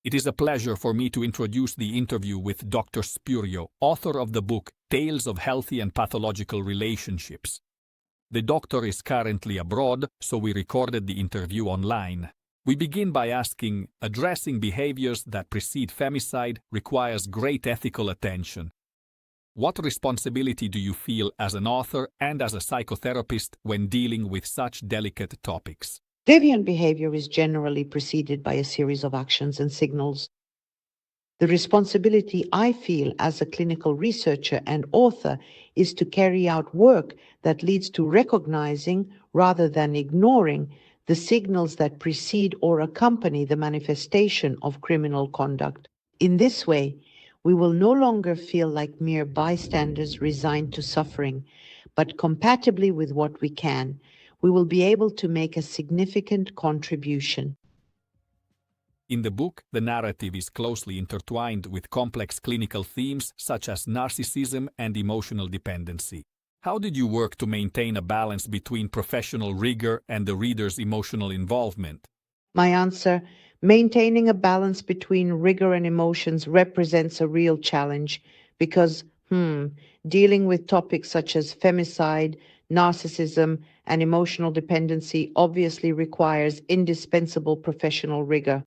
It is a pleasure for me to introduce the interview with Dr. Spurio, author of the book Tales of Healthy and Pathological Relationships. The doctor is currently abroad, so we recorded the interview online. We begin by asking, addressing behaviors that precede femicide requires great ethical attention. What responsibility do you feel as an author and as a psychotherapist when dealing with such delicate topics? Deviant behavior is generally preceded by a series of actions and signals. The responsibility I feel as a clinical researcher and author is to carry out work that leads to recognizing, rather than ignoring, the signals that precede or accompany the manifestation of criminal conduct. In this way, we will no longer feel like mere bystanders resigned to suffering, but compatibly with what we can, we will be able to make a significant contribution. In the book, the narrative is closely intertwined with complex clinical themes such as narcissism and emotional dependency. How did you work to maintain a balance between professional rigor and the reader's emotional involvement? My answer: maintaining a balance between rigor and emotions represents a real challenge because, dealing with topics such as femicide, narcissism, and emotional dependency obviously requires indispensable professional rigor.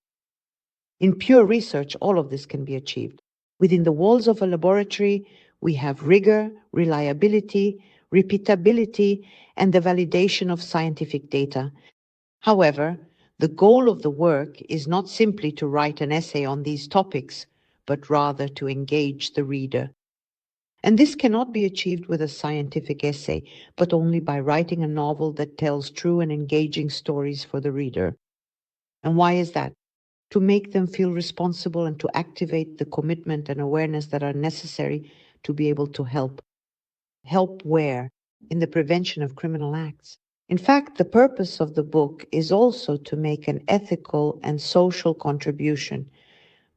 In pure research, all of this can be achieved. Within the walls of a laboratory, we have rigor, reliability, repeatability, and the validation of scientific data. However, the goal of the work is not simply to write an essay on these topics, but rather to engage the reader. And this cannot be achieved with a scientific essay, but only by writing a novel that tells true and engaging stories for the reader. And why is that? To make them feel responsible and to activate the commitment and awareness that are necessary to be able to help. Help where? In the prevention of criminal acts. In fact, the purpose of the book is also to make an ethical and social contribution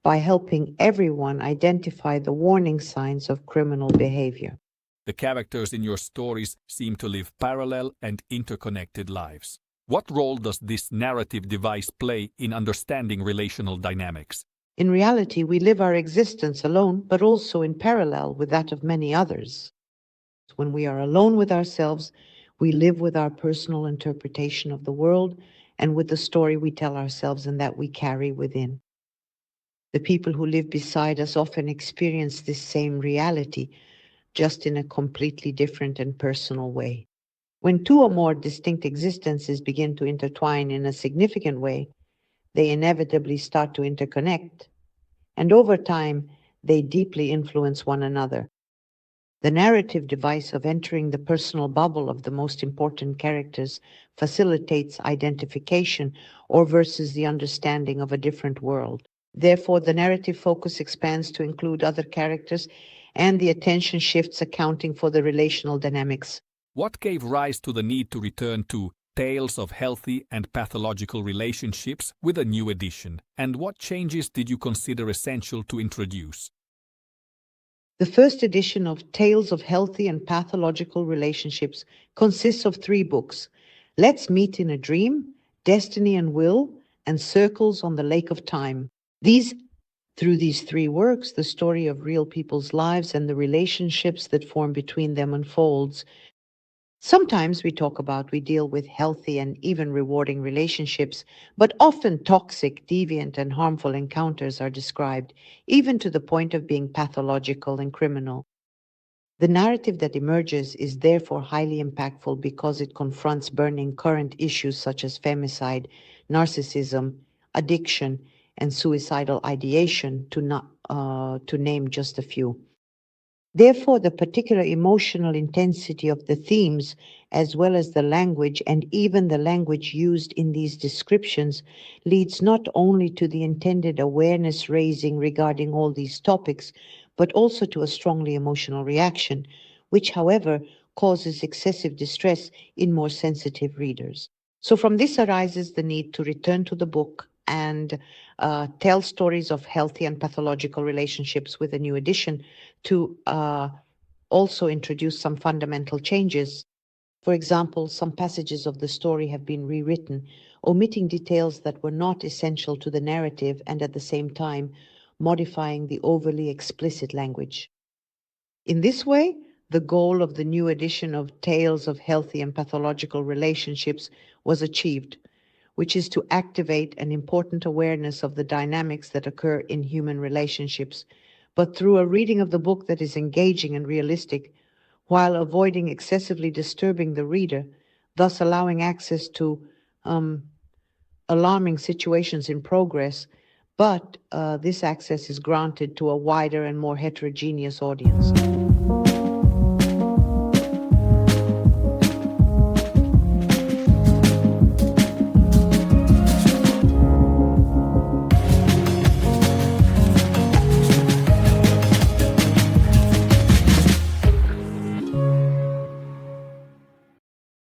by helping everyone identify the warning signs of criminal behavior. The characters in your stories seem to live parallel and interconnected lives. What role does this narrative device play in understanding relational dynamics? In reality, we live our existence alone, but also in parallel with that of many others. When we are alone with ourselves, we live with our personal interpretation of the world and with the story we tell ourselves and that we carry within. The people who live beside us often experience this same reality, just in a completely different and personal way. When two or more distinct existences begin to intertwine in a significant way, they inevitably start to interconnect, and over time, they deeply influence one another. The narrative device of entering the personal bubble of the most important characters facilitates identification or versus the understanding of a different world. Therefore, the narrative focus expands to include other characters, and the attention shifts, accounting for the relational dynamics. What gave rise to the need to return to Tales of Healthy and Pathological Relationships with a new edition, and what changes did you consider essential to introduce? The first edition of Tales of Healthy and Pathological Relationships consists of 3 books: Let's Meet in a Dream, Destiny and Will, and Circles on the Lake of Time. Through these 3 works, the story of real people's lives and the relationships that form between them unfolds. Sometimes we deal with healthy and even rewarding relationships, but often toxic, deviant, and harmful encounters are described, even to the point of being pathological and criminal. The narrative that emerges is therefore highly impactful because it confronts burning current issues such as femicide, narcissism, addiction, and suicidal ideation, to name just a few. Therefore, the particular emotional intensity of the themes, as well as the language and even the language used in these descriptions, leads not only to the intended awareness raising regarding all these topics, but also to a strongly emotional reaction, which, however, causes excessive distress in more sensitive readers. So from this arises the need to return to the book and tell stories of healthy and pathological relationships with a new edition to also introduce some fundamental changes. For example, some passages of the story have been rewritten, omitting details that were not essential to the narrative and at the same time modifying the overly explicit language. In this way, the goal of the new edition of Tales of Healthy and Pathological Relationships was achieved, which is to activate an important awareness of the dynamics that occur in human relationships, but through a reading of the book that is engaging and realistic, while avoiding excessively disturbing the reader, thus allowing access to alarming situations in progress, but this access is granted to a wider and more heterogeneous audience.